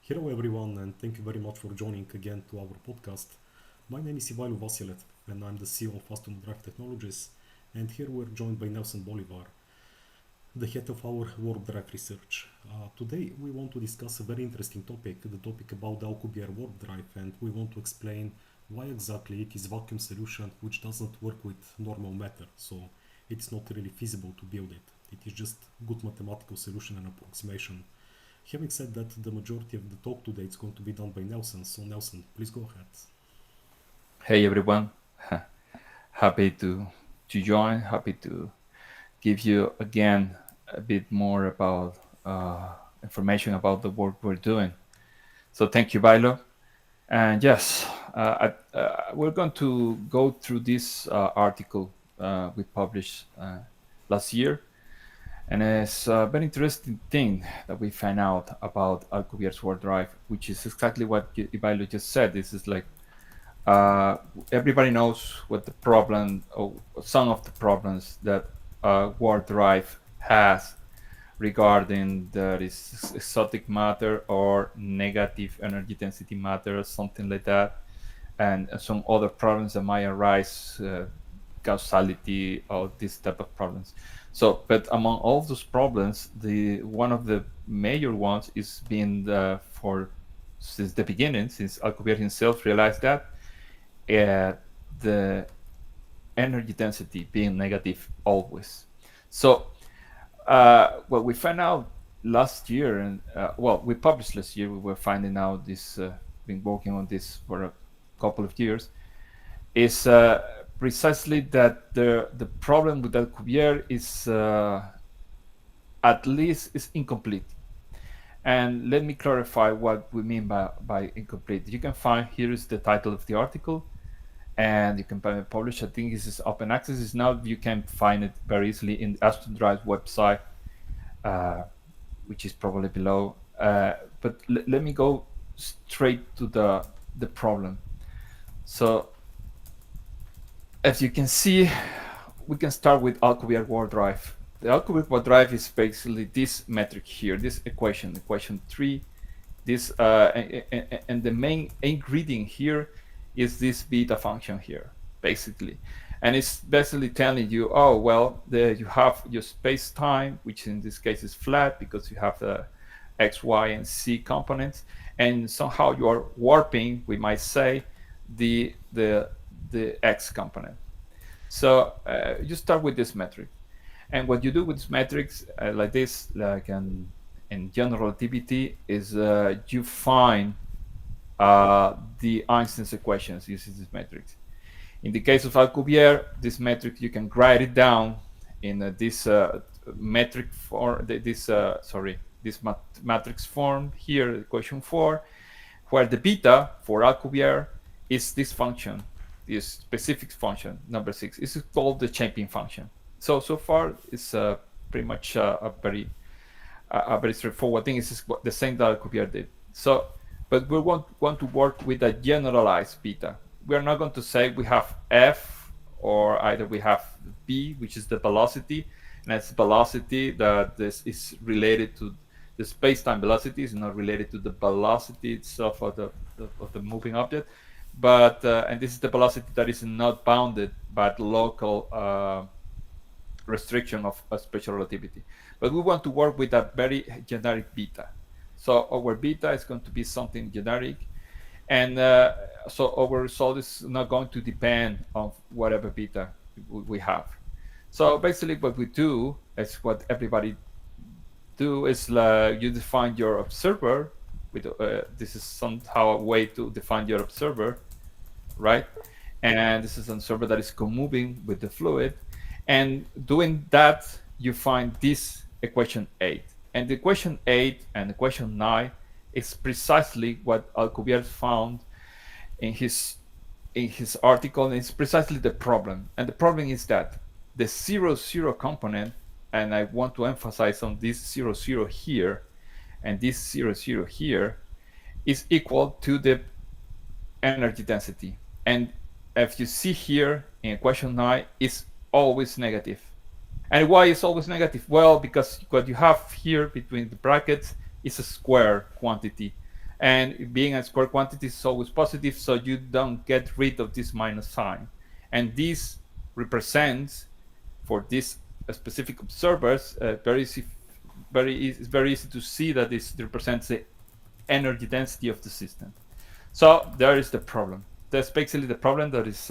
Hello everyone and thank you very much for joining again to our podcast. My name is Ivailu Vasilet and I'm the CEO of Aston Drive Technologies, and here we're joined by Nelson Bolivar, the head of our warp drive research. Today we want to discuss a very interesting topic, the topic about the Alcubierre warp drive, and we want to explain why exactly it is vacuum solution which doesn't work with normal matter, so it's not really feasible to build it. It is just good mathematical solution and approximation. Having said that, the majority of the talk today is going to be done by Nelson. So Nelson, please go ahead. Hey everyone, happy to join. Happy to give you again a bit more about information about the work we're doing. So thank you, Bailo. And yes, we're going to go through this article we published last year, and it's a very interesting thing that we find out about Alcubierre's World Drive, which is exactly what Bailo just said. This is like uh, everybody knows what the problem or some of the problems that warp drive has regarding that is exotic matter or negative energy density matter or something like that, and some other problems that might arise, causality or this type of problems. So, but among all those problems, the one of the major ones is being for since the beginning, since Alcubierre himself realized that uh, the energy density being negative always. So what we found out last year, and well, we published last year, we were finding out this, been working on this for a couple of years, is precisely that the problem with Alcubierre is at least is incomplete. And let me clarify what we mean by incomplete. You can find, here is the title of the article, and you can publish. I think this is open access. Is now you can find it very easily in Aston Drive's website, uh, which is probably below. But let me go straight to the problem. So as you can see, we can start with Alcubierre World Drive. The Alcubierre World Drive is basically this metric here, this equation 3. This and the main ingredient here is this beta function here, basically. And it's basically telling you, oh, well, you have your space-time, which in this case is flat because you have the x, y, and z components. And somehow you are warping, we might say, the x component. So you start with this metric. And what you do with this metrics like this, like in general relativity, is you find the Einstein's equations using this matrix. In the case of Alcubierre, this metric you can write it down in this metric form. This matrix form here, equation 4, where the beta for Alcubierre is this function, this specific function number 6. This is called the champion function. So far it's pretty much a very straightforward thing. It's the same that Alcubierre did. So, but we want to work with a generalized beta. We are not going to say we have f, or either we have b, which is the velocity, and that's velocity that this is related to the space-time velocity, is not related to the velocity itself of the moving object. But and this is the velocity that is not bounded by the local restriction of special relativity. But we want to work with a very generic beta. So our beta is going to be something generic, and so our result is not going to depend on whatever beta we have. So basically what we do is what everybody do is you define your observer with this is somehow a way to define your observer, right? And this is an observer that is co-moving with the fluid, and doing that you find this equation 8. And the equation 8 and equation 9 is precisely what Alcubierre found in his article, and it's precisely the problem. And the problem is that the 0, 0 component, and I want to emphasize on this 0, 0 here, and this 0, 0 here, is equal to the energy density. And if you see here in equation 9, it's always negative. And why is always negative? Well, because what you have here between the brackets is a square quantity. And being a square quantity is always positive, so you don't get rid of this minus sign. And this represents, for these specific observers, it's very easy to see that this represents the energy density of the system. So there is the problem. That's basically the problem that is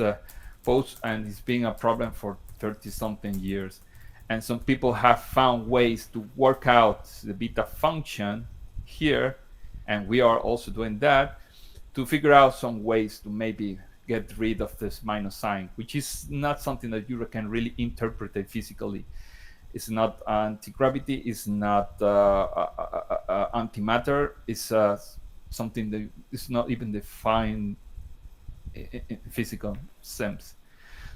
posed, and it's been a problem for 30 something years. And some people have found ways to work out the beta function here, and we are also doing that to figure out some ways to maybe get rid of this minus sign, which is not something that you can really interpret physically. It's not anti-gravity, it's not antimatter, it's something that is not even defined in physical sense.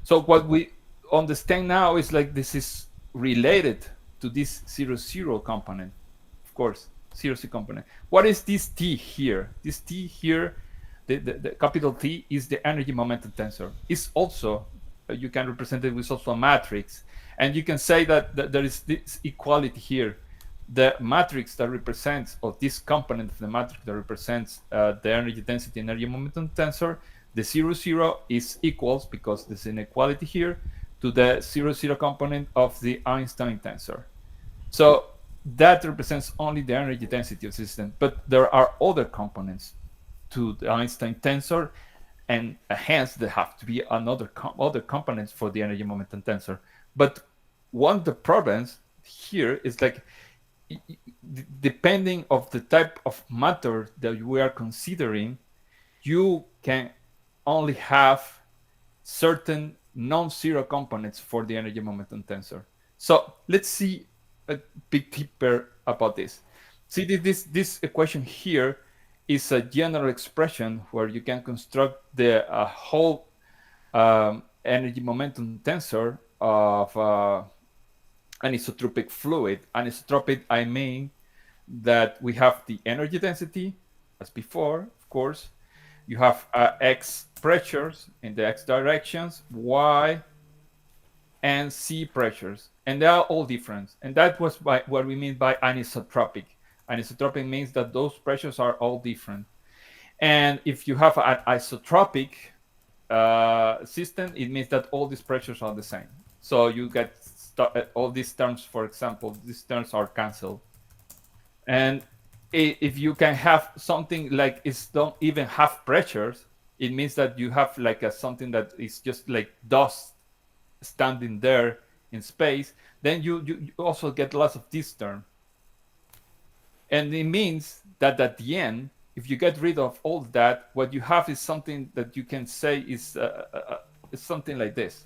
So what we understand now is like this is related to this 0, component, of course, 0 component. What is this T here? This T here, the capital T is the energy momentum tensor. It's also, you can represent it with also a matrix. And you can say that there is this equality here. The matrix that represents, or this component of the matrix that represents the energy density and energy momentum tensor, the 0 is equals, because there's an inequality here, to the 0 component of the Einstein tensor. So that represents only the energy density of the system, but there are other components to the Einstein tensor, and hence there have to be other components for the energy momentum tensor. But one of the problems here is like, depending of the type of matter that we are considering, you can only have certain non-zero components for the energy momentum tensor. So let's see a bit deeper about this. See, this equation here is a general expression where you can construct the whole energy momentum tensor of anisotropic fluid. Anisotropic, I mean that we have the energy density, as before, of course. You have x pressures in the x directions, y and c pressures, and they are all different. And that was what we mean by anisotropic. Anisotropic means that those pressures are all different. And if you have an isotropic system, it means that all these pressures are the same. So you get all these terms, for example, these terms are canceled. And if you can have something like it don't even have pressures, it means that you have like something that is just like dust standing there in space, then you also get lots of this term. And it means that at the end, if you get rid of all that, what you have is something that you can say is something like this.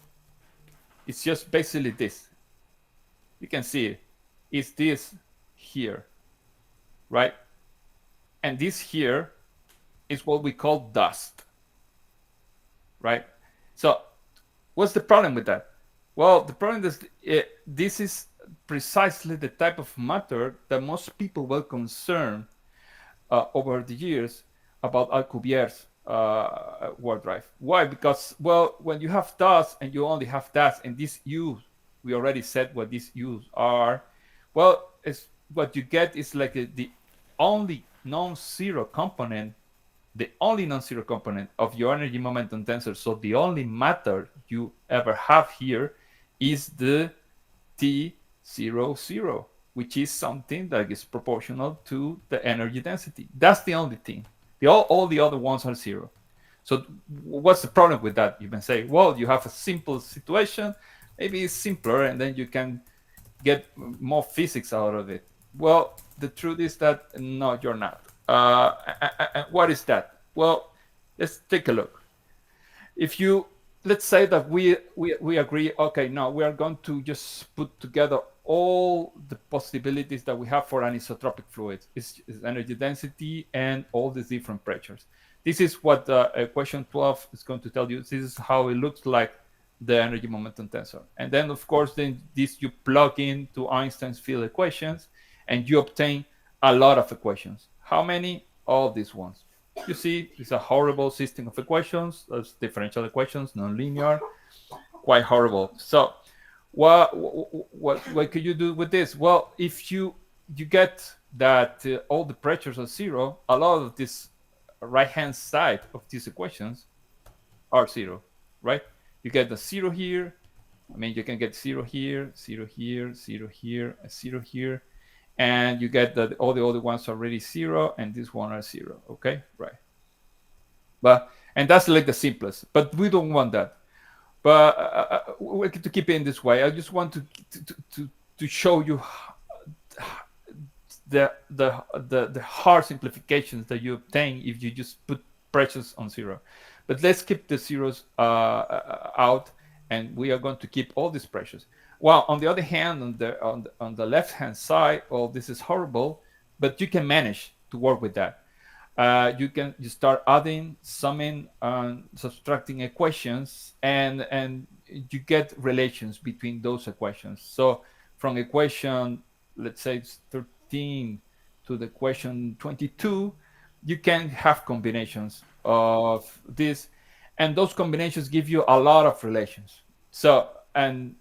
It's just basically this. You can see it. It's this here, right? And this here is what we call dust, right? So what's the problem with that? Well, the problem is this is precisely the type of matter that most people were concerned over the years about Alcubierre's warp drive. Why? Because, well, when you have dust and you only have dust, and these U's, we already said what these U's are, well, what you get is like the only non-zero component, of your energy momentum tensor. So the only matter you ever have here is the T00, which is something that is proportional to the energy density. That's the only thing. All the other ones are zero. So what's the problem with that? You can say, well, you have a simple situation. Maybe it's simpler, and then you can get more physics out of it. Well, the truth is that no, you're not. What is that? Well, let's take a look. Let's say that we agree, okay, now we are going to just put together all the possibilities that we have for anisotropic fluids. It's energy density and all the different pressures. This is what equation 12 is going to tell you. This is how it looks like, the energy momentum tensor. And then, of course, then this you plug into Einstein's field equations, and you obtain a lot of equations. How many? All these ones. You see, it's a horrible system of equations. There's differential equations, nonlinear, quite horrible. So what could you do with this? Well, if you get that all the pressures are zero, a lot of this right hand side of these equations are zero, right? You get the zero here. I mean, you can get zero here, zero here, zero here, a zero here, and you get that all the other ones are already zero, and this one are zero. Okay, right? But and that's like the simplest. But we don't want that. But to keep it in this way, I just want to show you the hard simplifications that you obtain if you just put pressures on zero. But let's keep the zeros out, and we are going to keep all these pressures. Well, on the other hand, on the left hand side, well, this is horrible, but you can manage to work with that. You start adding, summing, and subtracting equations, and you get relations between those equations. So from equation, let's say it's 13 to the equation 22, you can have combinations of this, and those combinations give you a lot of relations. So, and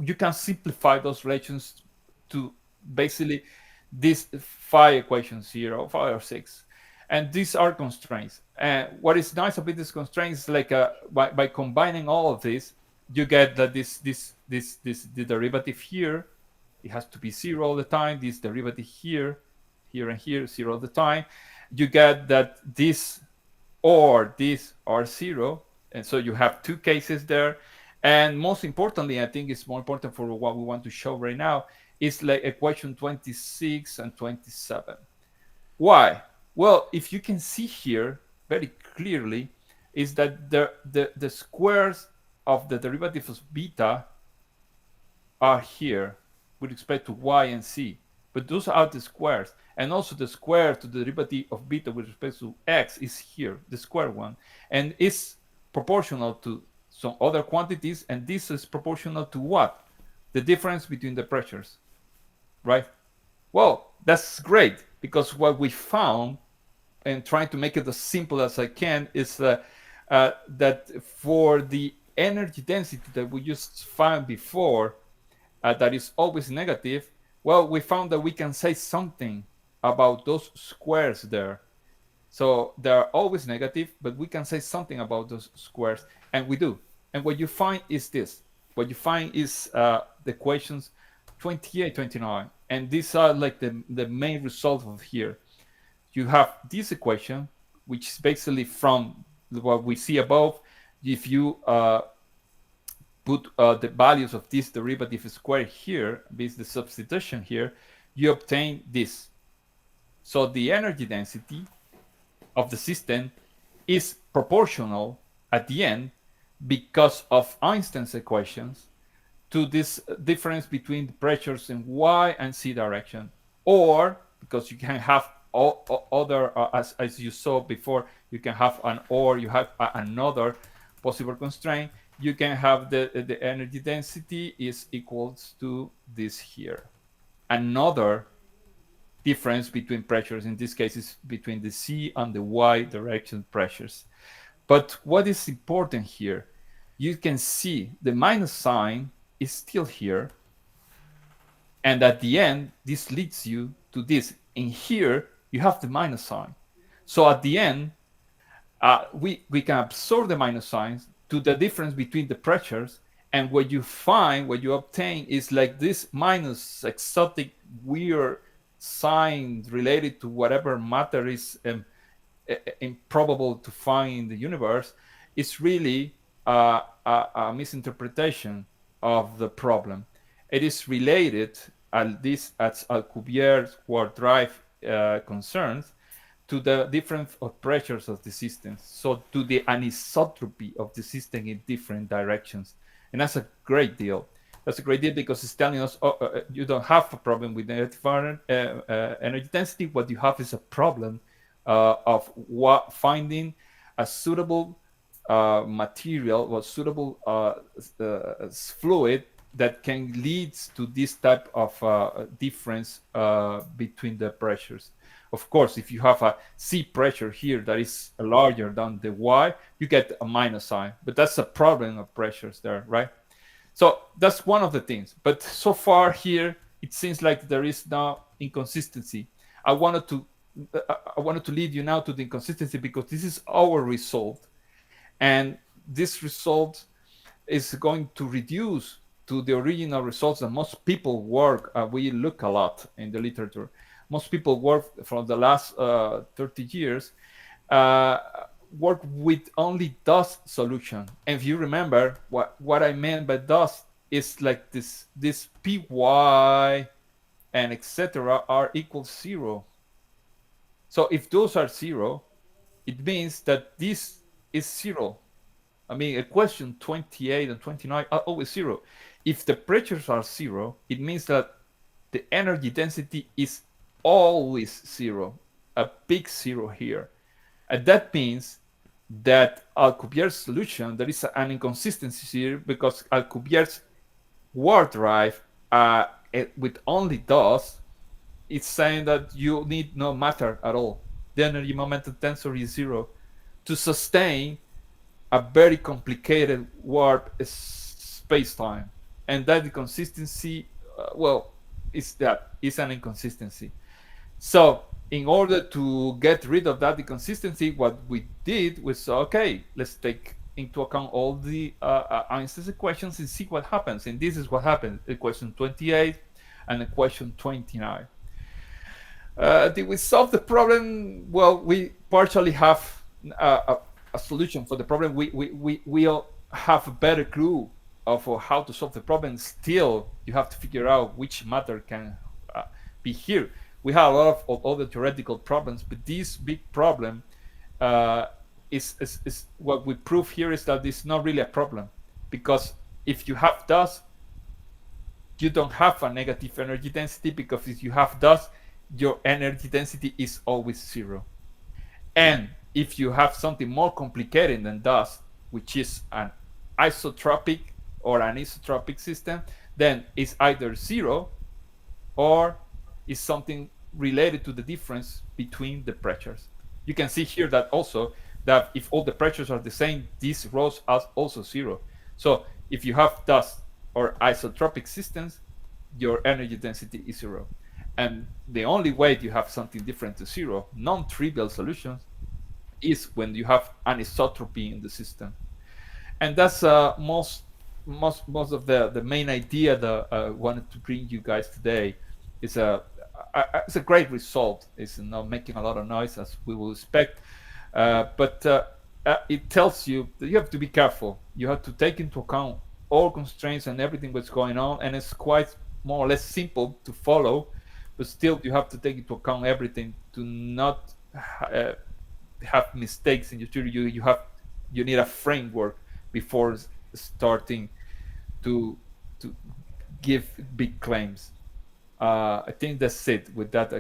you can simplify those relations to basically these 5 equations here, or 5 or 6, and these are constraints. And what is nice about these constraints is like by combining all of this, you get that the derivative here, it has to be zero all the time. This derivative here, here and here, zero all the time. You get that this or this are zero, and so you have 2 cases there. And most importantly, I think it's more important for what we want to show right now, is like equation 26 and 27. Why? Well, if you can see here very clearly, is that the squares of the derivative of beta are here with respect to y and c, but those are the squares, and also the square to the derivative of beta with respect to x is here, the square one, and is proportional to some other quantities, and this is proportional to what? The difference between the pressures, right? Well, that's great, because what we found, and trying to make it as simple as I can, is that for the energy density that we just found before, that is always negative, well, we found that we can say something about those squares there. So they're always negative, but we can say something about those squares, and we do. And what you find is this. What you find is the equations 28, 29, and these are like the main result of here. You have this equation, which is basically from what we see above. If you put the values of this derivative square here, this the substitution here, you obtain this. So the energy density of the system is proportional at the end, because of Einstein's equations, to this difference between the pressures in y and c direction, or because you can have other, as you saw before, you can have you have another possible constraint. You can have the energy density is equals to this here. Another difference between pressures, in this case, is between the c and the y direction pressures. But what is important here, you can see the minus sign is still here, and at the end, this leads you to this. In here, you have the minus sign. So at the end, we can absorb the minus signs to the difference between the pressures, and what you find, what you obtain, is like this minus exotic weird sign related to whatever matter is improbable to find in the universe. Is really a misinterpretation of the problem. It is related, as Alcubierre's quark drive concerns, to the difference of pressures of the system, so to the anisotropy of the system in different directions. And that's a great deal. That's a great deal, because it's telling us, you don't have a problem with negative energy density. What you have is a problem of finding a suitable material or suitable fluid that can lead to this type of difference between the pressures. Of course, if you have a C pressure here that is larger than the Y, you get a minus sign. But that's a problem of pressures there, right? So that's one of the things. But so far here, it seems like there is no inconsistency. I wanted to I wanted to lead you now to the inconsistency because this is our result, and this result is going to reduce to the original results that most people work. We look a lot in the literature. Most people work from the last 30 years, uh, work with only dust solution. And if you remember, what I meant by dust is like this py and etc. are equal zero. So if those are zero, it means that this is zero. I mean, equation 28 and 29 are always zero. If the pressures are zero, it means that the energy density is always zero, a big zero here. And that means that Alcubierre's solution, there is an inconsistency here because Alcubierre's warp drive with only dust, it's saying that you need no matter at all. The energy momentum tensor is zero to sustain a very complicated warp space-time, and that inconsistency, well, is an inconsistency. So, in order to get rid of that inconsistency, what we did was okay, let's take into account all the Einstein's equations and see what happens. And this is what happened: equation 28 and equation 29. Did we solve the problem? Well, we partially have a solution for the problem. We all have a better clue of how to solve the problem. Still, you have to figure out which matter can be here. We have a lot of other theoretical problems, but this big problem uh, is what we prove here is that it's not really a problem, because if you have dust, you don't have a negative energy density, because if you have dust, your energy density is always zero. And if you have something more complicated than dust, which is an isotropic or an anisotropic system, then it's either zero or is something related to the difference between the pressures. You can see here that also that if all the pressures are the same, these rows are also zero. So if you have dust or isotropic systems, your energy density is zero. And the only way you have something different to zero, non-trivial solutions, is when you have anisotropy in the system. And that's most of the main idea that I wanted to bring you guys today. Is it's a great result. It's not making a lot of noise as we will expect, but it tells you that you have to be careful. You have to take into account all constraints and everything that's going on, and it's quite more or less simple to follow, but still you have to take into account everything to not have mistakes in your theory. You need a framework before starting to give big claims. I think that's it. With that,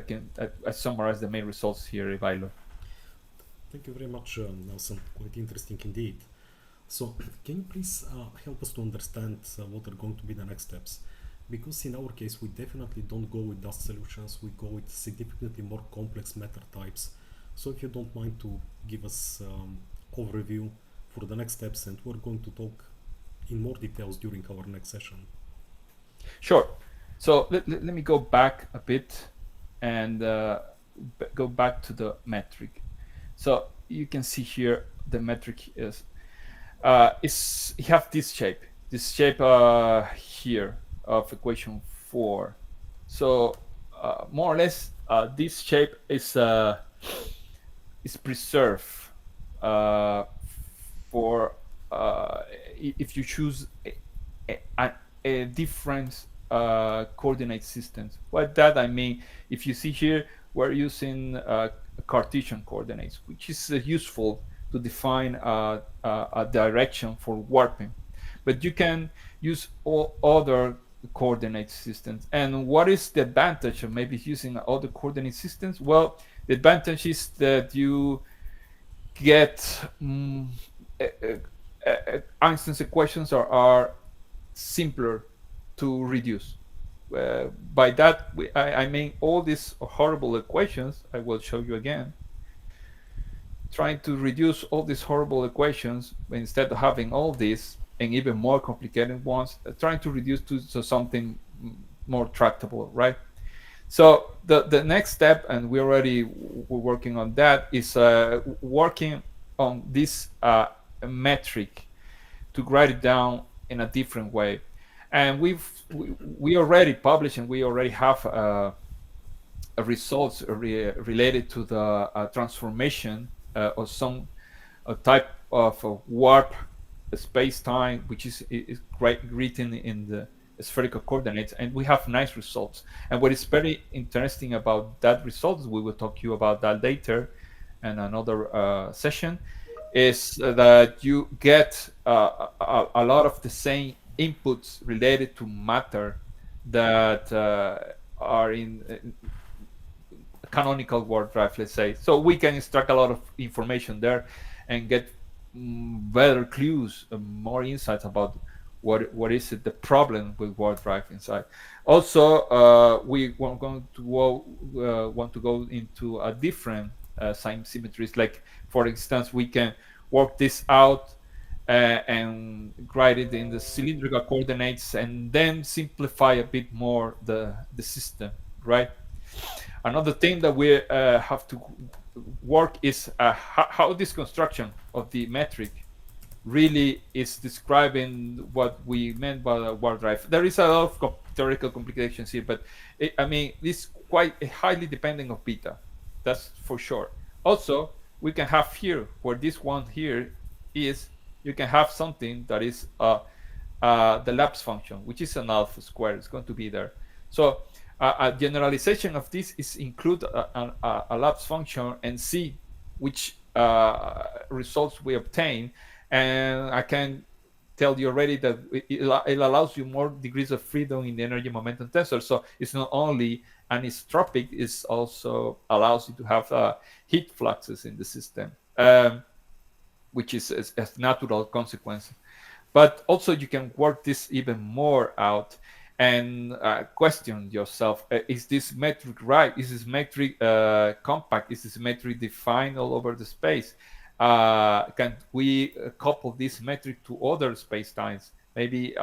I summarize the main results here, Ivailo. Thank you very much, Nelson. Quite interesting indeed. So, can you please help us to understand what are going to be the next steps? Because in our case, we definitely don't go with dust solutions, we go with significantly more complex matter types. So, if you don't mind to give us overview for the next steps, and we're going to talk in more details during our next session. Sure. So let me go back a bit and go back to the metric. So you can see here the metric is you have this shape here of equation 4. So more or less this shape is preserved for if you choose a different coordinate systems. What that I mean, if you see here, we're using Cartesian coordinates, which is useful to define a direction for warping. But you can use all other coordinate systems. And what is the advantage of maybe using other coordinate systems? Well, the advantage is that you get Einstein's equations are simpler to reduce. By that, I mean all these horrible equations, I will show you again, trying to reduce all these horrible equations instead of having all these and even more complicated ones, trying to reduce to something more tractable, right? So the next step, and we're working on that, is working on this metric to write it down in a different way. And we already published and we already have results related to the transformation of some type of warp space-time, which is written in the spherical coordinates, and we have nice results. And what is very interesting about that results, we will talk to you about that later in another session, is that you get a lot of the same inputs related to matter that are in canonical warp drive, let's say. So we can extract a lot of information there and get better clues, more insights about what is it, the problem with warp drive inside. Also, we want to go into a different sign symmetries. Like, for instance, we can work this out and write it in the cylindrical coordinates, and then simplify a bit more the system, right? Another thing that we have to work is how this construction of the metric really is describing what we meant by the warp drive. There is a lot of theoretical complications here, but I mean, it's quite highly dependent of beta. That's for sure. Also, we can have here, where this one here is, you can have something that is the lapse function, which is an alpha square. It's going to be there. So a generalization of this is include a lapse function and see which results we obtain. And I can tell you already that it allows you more degrees of freedom in the energy momentum tensor. So it's not only anisotropic, it also allows you to have heat fluxes in the system, which is a natural consequence. But also you can work this even more out and question yourself: is this metric right? Is this metric compact? Is this metric defined all over the space? Can we couple this metric to other space-times? Maybe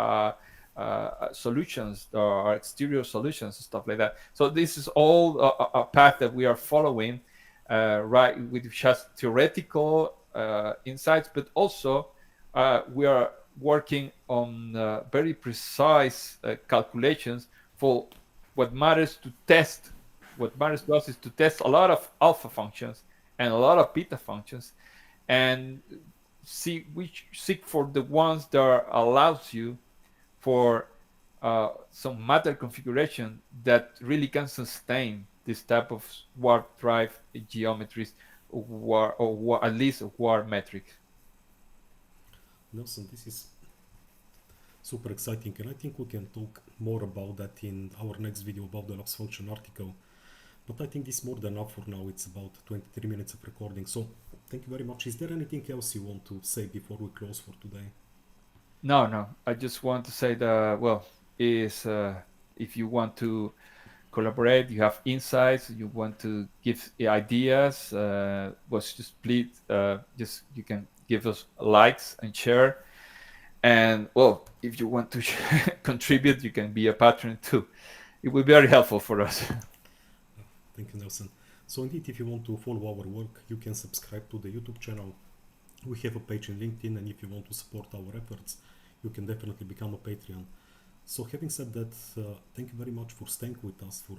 solutions or exterior solutions, stuff like that. So this is all a path that we are following, right? Which has theoretical insights, but also we are working on very precise calculations for what matters to test. What matters to us is to test a lot of alpha functions and a lot of beta functions, and seek for the ones that allows you for some matter configuration that really can sustain this type of warp drive geometries, or at least warp metrics. Nelson, this is super exciting, and I think we can talk more about that in our next video about the lapse function article. But I think this is more than enough for now. It's about 23 minutes of recording. So thank you very much. Is there anything else you want to say before we close for today? No. I just want to say that, well, is if you want to collaborate, you have insights, you want to give ideas, was just please, just you can give us likes and share. And well, if you want to contribute, you can be a patron too. It will be very helpful for us. Thank you, Nelson. So indeed, if you want to follow our work, you can subscribe to the YouTube channel. We have a page in LinkedIn, and if you want to support our efforts, you can definitely become a Patreon. So having said that, thank you very much for staying with us for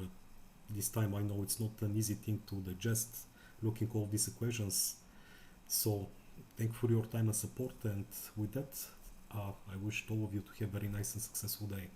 this time. I know it's not an easy thing to digest, looking at all these equations. So thank you for your time and support, and with that, I wish all of you to have a very nice and successful day.